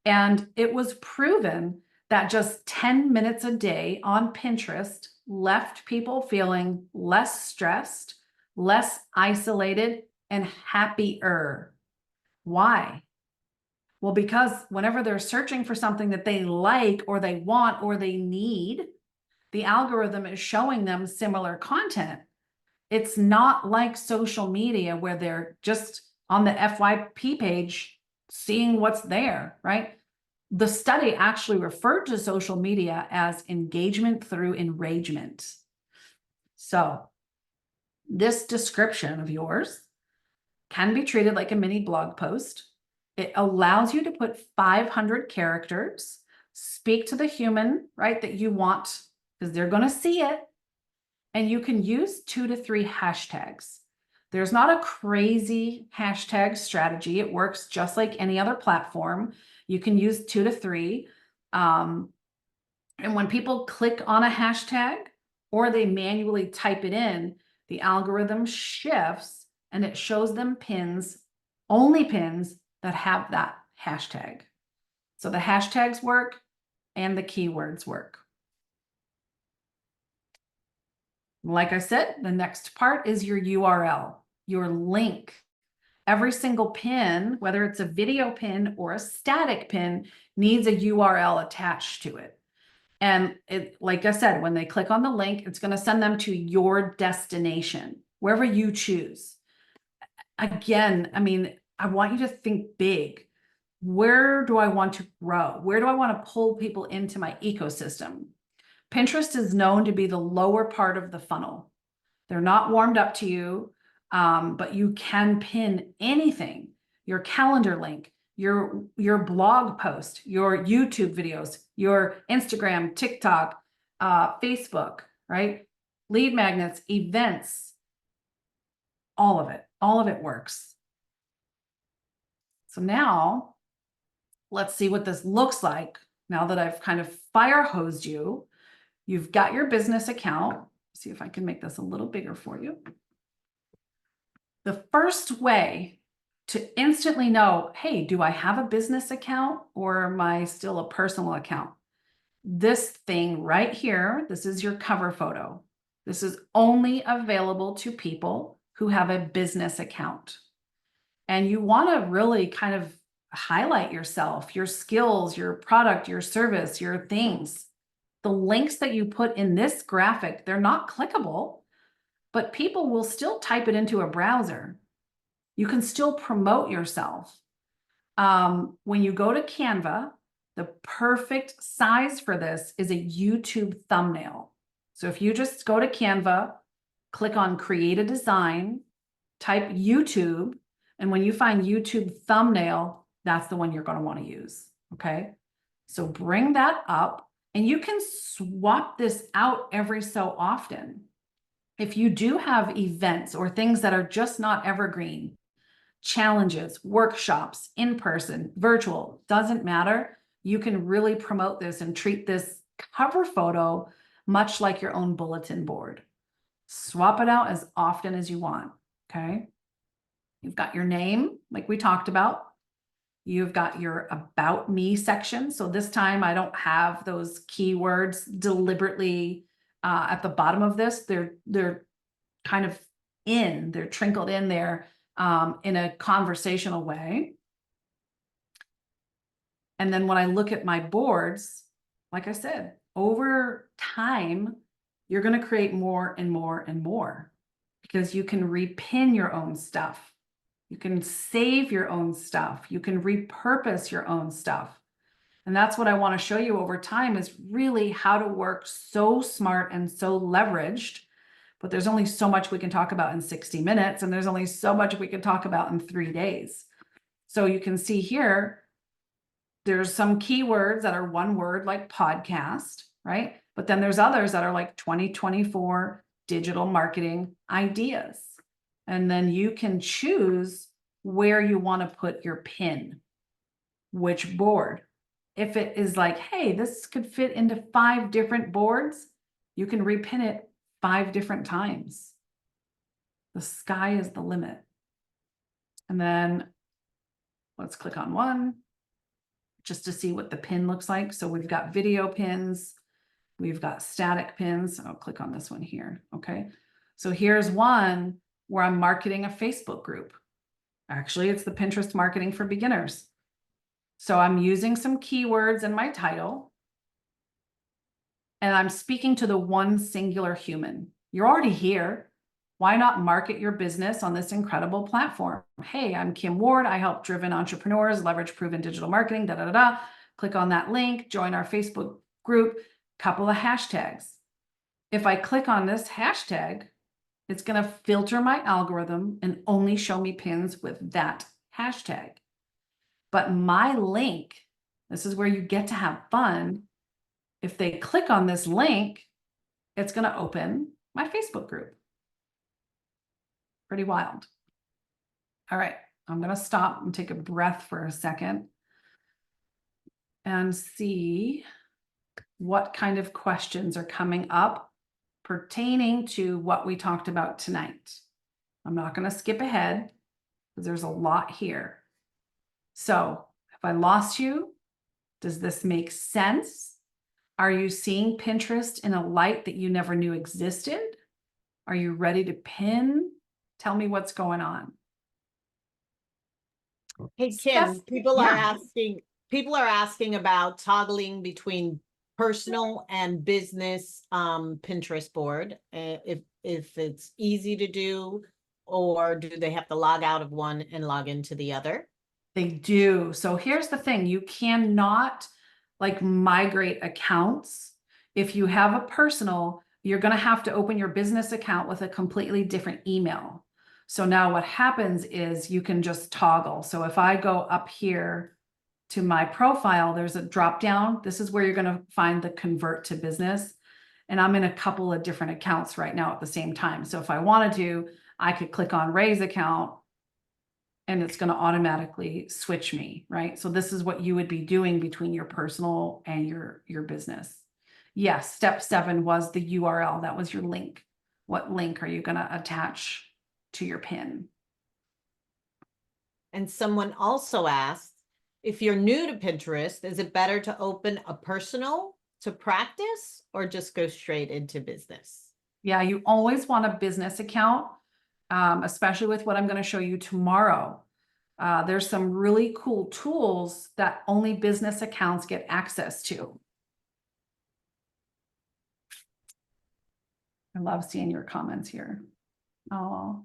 And it was proven that just 10 minutes a day on Pinterest left people feeling less stressed, less isolated, and happier. Why? Well, because whenever they're searching for something that they like or they want or they need, the algorithm is showing them similar content. It's not like social media where they're just on the FYP page seeing what's there, right? The study actually referred to social media as engagement through enragement. So this description of yours can be treated like a mini blog post. It allows you to put 500 characters, speak to the human, right, that you want, because they're going to see it. And you can use 2 to 3 hashtags. There's not a crazy hashtag strategy. It works just like any other platform. You can use 2 to 3. And when people click on a hashtag or they manually type it in, the algorithm shifts and it shows them pins, only pins that have that hashtag. So the hashtags work and the keywords work. Like I said, the next part is your URL, your link. Every single pin, whether it's a video pin or a static pin, needs a URL attached to it. And it, like I said, when they click on the link, it's going to send them to your destination, wherever you choose. Again, I mean, I want you to think big. Where do I want to grow? Where do I want to pull people into my ecosystem? Pinterest is known to be the lower part of the funnel. They're not warmed up to you, but you can pin anything, your calendar link, your blog post, your YouTube videos, your Instagram, TikTok, Facebook, right? Lead magnets, events, all of it works. So now let's see what this looks like. Now that I've kind of fire hosed you, you've got your business account. See if I can make this a little bigger for you. The first way to instantly know, hey, do I have a business account or am I still a personal account? This thing right here, this is your cover photo. This is only available to people who have a business account. And you want to really kind of highlight yourself, your skills, your product, your service, your things. The links that you put in this graphic, they're not clickable, but people will still type it into a browser. You can still promote yourself. When you go to Canva, The perfect size for this is a YouTube thumbnail. So if you just go to Canva, click on create a design, type YouTube, and when you find YouTube thumbnail, that's the one you're going to want to use. Okay. So bring that up, and you can swap this out every so often. If you do have events or things that are just not evergreen, challenges, workshops, in person, virtual, doesn't matter. You can really promote this and treat this cover photo much like your own bulletin board. Swap it out as often as you want. Okay. You've got your name, like we talked about. You've got your about me section. So this time I don't have those keywords deliberately at the bottom of this. They're kind of they're trickled in there in a conversational way. And then when I look at my boards, like I said, over time, you're going to create more and more and more because you can repin your own stuff. You can save your own stuff. You can repurpose your own stuff. And that's what I want to show you over time is really how to work so smart and so leveraged. But there's only so much we can talk about in 60 minutes, and there's only so much we can talk about in 3 days. So you can see here, there's some keywords that are one word like podcast, right? But then there's others that are like 2024 digital marketing ideas. And then you can choose where you want to put your pin, which board. If it is like, hey, this could fit into 5 different boards, you can repin it 5 different times. The sky is the limit. And then let's click on one just to see what the pin looks like. So we've got video pins. We've got static pins. I'll click on this one here. Okay. So here's one where I'm marketing a Facebook group. Actually, it's the Pinterest Marketing for Beginners. So I'm using some keywords in my title, and I'm speaking to the one singular human. You're already here. Why not market your business on this incredible platform? Hey, I'm Kim Ward. I help driven entrepreneurs leverage proven digital marketing, da, da, da, da. Click on that link, join our Facebook group, couple of hashtags. If I click on this hashtag, it's going to filter my algorithm and only show me pins with that hashtag. But my link, this is where you get to have fun. If they click on this link, it's going to open my Facebook group. Pretty wild. All right, I'm going to stop and take a breath for a second and see what kind of questions are coming up pertaining to what we talked about tonight. I'm not going to skip ahead because there's a lot here. So if I lost you, does this make sense? Are you seeing Pinterest in a light that you never knew existed? Are you ready to pin? Tell me what's going on. Hey, Kim, people are asking about toggling between personal and business Pinterest board. If it's easy to do, or do they have to log out of one and log into the other? They do. So here's the thing. You cannot like migrate accounts. If you have a personal, you're going to have to open your business account with a completely different email. So now what happens is you can just toggle. So if I go up here to my profile, there's a drop down. This is where you're going to find the convert to business. And I'm in a couple of different accounts right now at the same time. So if I wanted to, I could click on Ray's account and it's going to automatically switch me, right? So this is what you would be doing between your personal and your business. Yes, step 7 was the URL. That was your link. What link are you going to attach to your pin? And someone also asked, if you're new to Pinterest, is it better to open a personal to practice or just go straight into business? Yeah, you always want a business account, especially with what I'm going to show you tomorrow. There's some really cool tools that only business accounts get access to. I love seeing your comments here. Oh,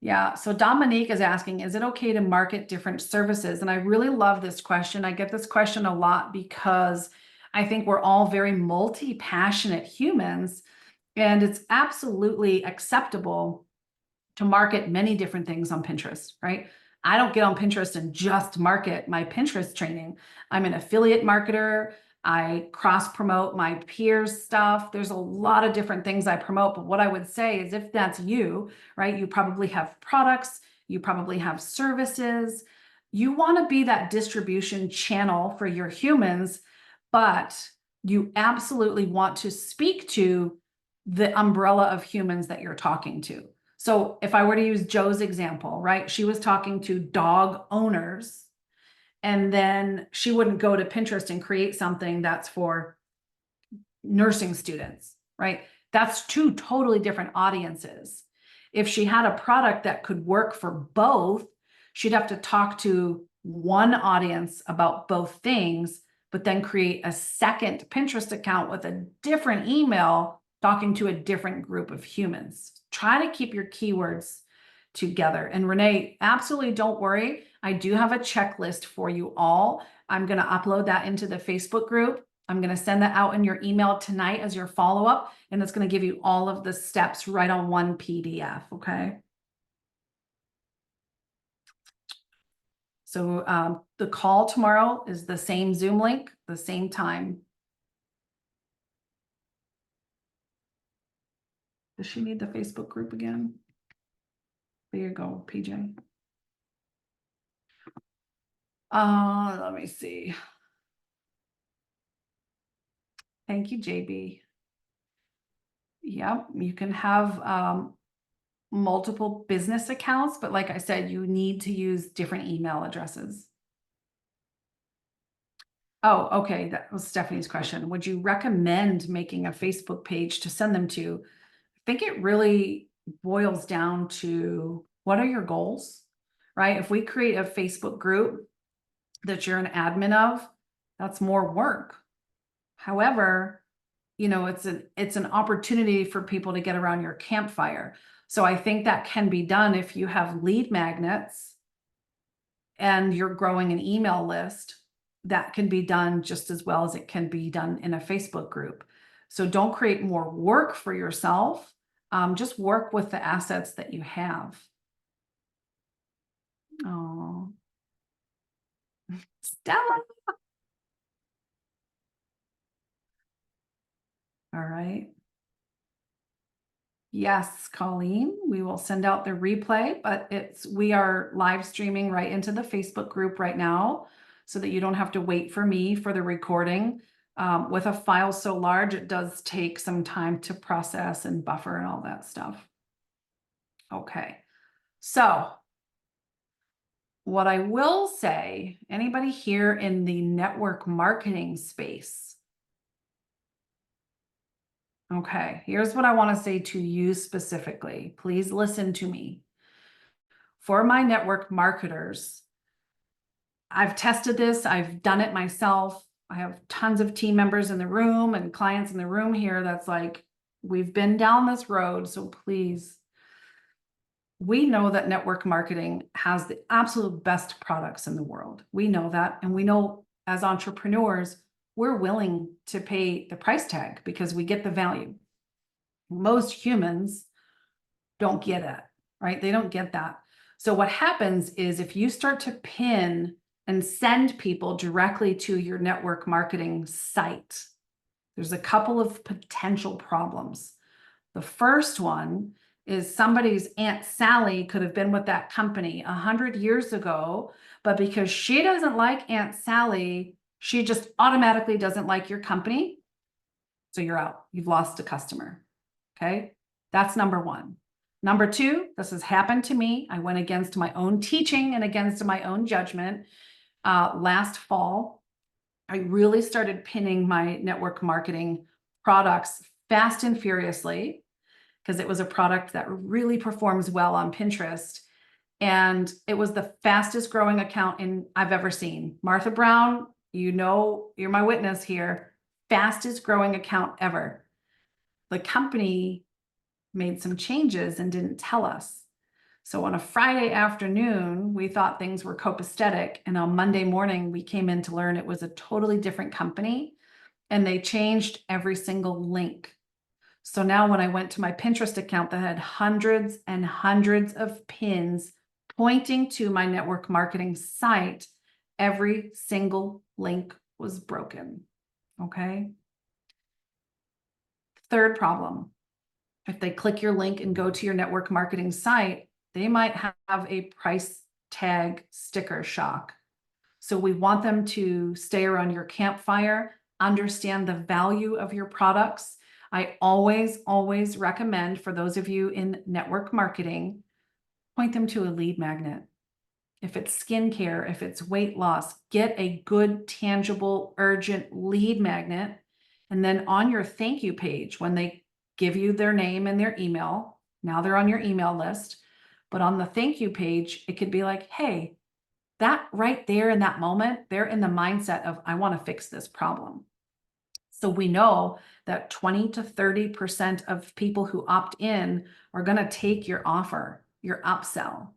Yeah, so Dominique is asking, is it okay to market different services? And I really love this question. I get this question a lot because I think we're all very multi-passionate humans, and it's absolutely acceptable to market many different things on Pinterest, right? I don't get on Pinterest and just market my Pinterest training. I'm an affiliate marketer. I cross promote my peers' stuff. There's a lot of different things I promote. But what I would say is if that's you, right, you probably have products, you probably have services. You want to be that distribution channel for your humans, but you absolutely want to speak to the umbrella of humans that you're talking to. So if I were to use Joe's example, right, she was talking to dog owners, and then she wouldn't go to Pinterest and create something that's for nursing students, right? That's two totally different audiences. If she had a product that could work for both, she'd have to talk to one audience about both things, but then create a second Pinterest account with a different email talking to a different group of humans. Try to keep your keywords together. And Renee, absolutely don't worry. I do have a checklist for you all. I'm going to upload that into the Facebook group. I'm going to send that out in your email tonight as your follow-up, and it's going to give you all of the steps right on one PDF, okay? So the call tomorrow is the same Zoom link, the same time. Does she need the Facebook group again? There you go, PJ. Let me see. Thank you, JB. Yep, you can have multiple business accounts, but like I said, you need to use different email addresses. Oh, okay, that was Stephanie's question. Would you recommend making a Facebook page to send them to? I think it really boils down to what are your goals, right? If we create a Facebook group that you're an admin of, that's more work. However, you know, it's an opportunity for people to get around your campfire. So I think that can be done if you have lead magnets and you're growing an email list. That can be done just as well as it can be done in a Facebook group. So don't create more work for yourself. Just work with the assets that you have. Oh, Stella. All right. Yes, Colleen, we will send out the replay, but we are live streaming right into the Facebook group right now so that you don't have to wait for me for the recording. With a file so large, it does take some time to process and buffer and all that stuff. Okay, so what I will say, anybody here in the network marketing space? Okay, here's what I want to say to you specifically. Please listen to me. For my network marketers, I've tested this, I've done it myself. I have tons of team members in the room and clients in the room here that's like, we've been down this road, so please. We know that network marketing has the absolute best products in the world. We know that, and we know as entrepreneurs, we're willing to pay the price tag because we get the value. Most humans don't get it, right? They don't get that. So what happens is if you start to pin and send people directly to your network marketing site, there's a couple of potential problems. The first one is somebody's Aunt Sally could have been with that company 100 years ago, but because she doesn't like Aunt Sally, she just automatically doesn't like your company. So you're out. You've lost a customer. Okay. That's number one. Number two, this has happened to me. I went against my own teaching and against my own judgment. Last fall, I really started pinning my network marketing products fast and furiously because it was a product that really performs well on Pinterest. And it was the fastest growing account I've ever seen. Martha Brown, you know, you're my witness here. Fastest growing account ever. The company made some changes and didn't tell us. So on a Friday afternoon, we thought things were copacetic. And on Monday morning, we came in to learn it was a totally different company and they changed every single link. So now when I went to my Pinterest account that had hundreds and hundreds of pins pointing to my network marketing site, every single link was broken. Okay. Third problem. If they click your link and go to your network marketing site, they might have a price tag sticker shock. So we want them to stay around your campfire, understand the value of your products. I always recommend for those of you in network marketing, point them to a lead magnet. If it's skincare, if it's weight loss, get a good, tangible, urgent lead magnet. And then on your thank you page, when they give you their name and their email, now they're on your email list, but on the thank you page, it could be like, hey, that right there in that moment, they're in the mindset of, I want to fix this problem. So we know that 20 to 30% of people who opt in are going to take your offer, your upsell.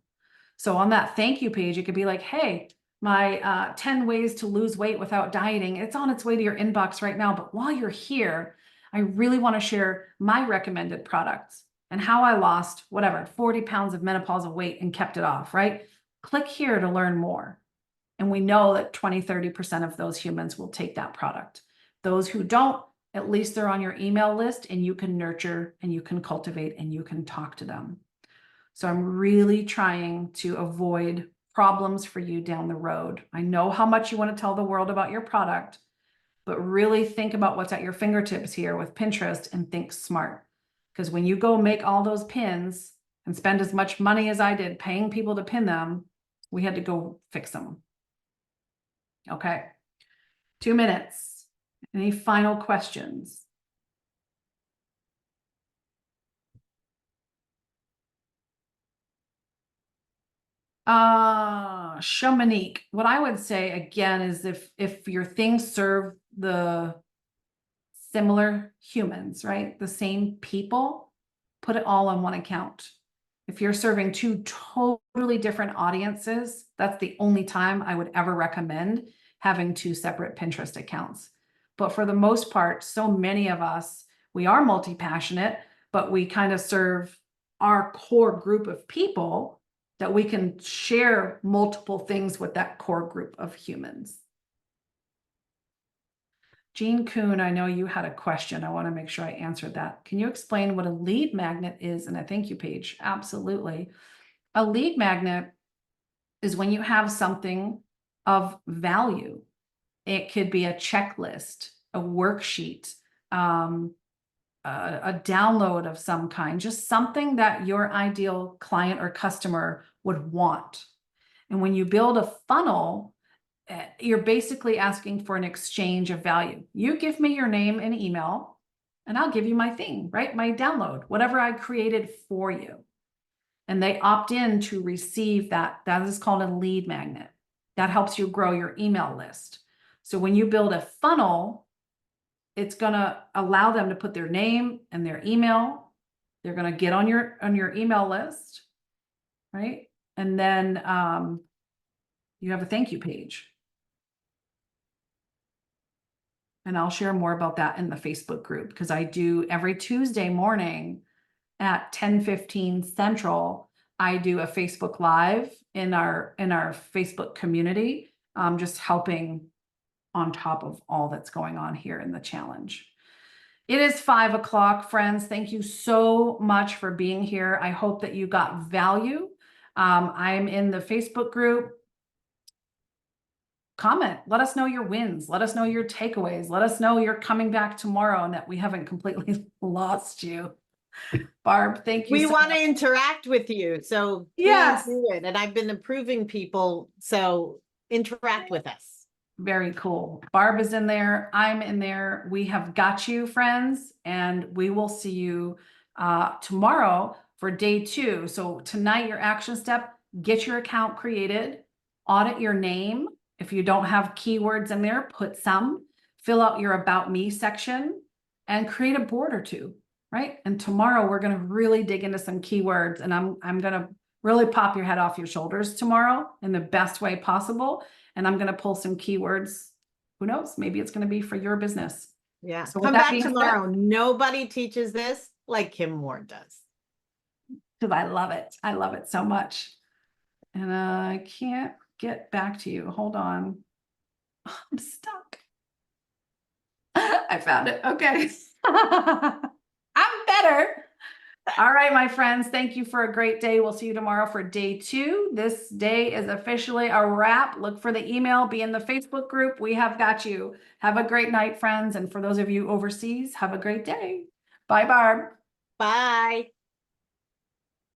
So on that thank you page, it could be like, hey, my 10 ways to lose weight without dieting, it's on its way to your inbox right now. But while you're here, I really want to share my recommended products and how I lost whatever, 40 pounds of menopausal weight and kept it off, right? Click here to learn more. And we know that 20, 30% of those humans will take that product. Those who don't, at least they're on your email list and you can nurture and you can cultivate and you can talk to them. So I'm really trying to avoid problems for you down the road. I know how much you want to tell the world about your product, but really think about what's at your fingertips here with Pinterest and think smart. Because when you go make all those pins and spend as much money as I did paying people to pin them, we had to go fix them. Okay, 2 minutes. Any final questions? Shamanique, what I would say again is if your things serve the similar humans, right? The same people, put it all on one account. If you're serving two totally different audiences, that's the only time I would ever recommend having two separate Pinterest accounts. But for the most part, so many of us, we are multi-passionate, but we kind of serve our core group of people that we can share multiple things with that core group of humans. Jean Kuhn, I know you had a question. I want to make sure I answered that. Can you explain what a lead magnet is in a thank you page? Absolutely. A lead magnet is when you have something of value. It could be a checklist, a worksheet, a download of some kind, just something that your ideal client or customer would want. And when you build a funnel, you're basically asking for an exchange of value. You give me your name and email, and I'll give you my thing, right? My download, whatever I created for you. And they opt in to receive that. That is called a lead magnet. That helps you grow your email list. So when you build a funnel, it's going to allow them to put their name and their email. They're going to get on your email list, right? And then you have a thank you page. And I'll share more about that in the Facebook group because I do every Tuesday morning at 10:15 Central. I do a Facebook Live in our Facebook community, just helping on top of all that's going on here in the challenge. It is 5 o'clock, friends. Thank you so much for being here. I hope that you got value. I'm in the Facebook group. Comment, let us know your wins, let us know your takeaways, let us know you're coming back tomorrow and that we haven't completely lost you. Barb, thank you. We want to interact with you, so yes, please do it. And I've been approving people, so interact with us. Very cool. Barb is in there, I'm in there. We have got you, friends, and we will see you tomorrow for day 2. So tonight, your action step, get your account created, audit your name. If you don't have keywords in there, put some, fill out your about me section and create a board or two, right? And tomorrow we're going to really dig into some keywords and I'm going to really pop your head off your shoulders tomorrow in the best way possible. And I'm going to pull some keywords. Who knows? Maybe it's going to be for your business. Yeah. So with Come that back being said- tomorrow. Nobody teaches this like Kim Ward does. Because I love it. I love it so much. And I can't get back to you. Hold on. I'm stuck. I found it. Okay. I'm better. All right, my friends. Thank you for a great day. We'll see you tomorrow for day 2. This day is officially a wrap. Look for the email. Be in the Facebook group. We have got you. Have a great night, friends. And for those of you overseas, have a great day. Bye, Barb. Bye.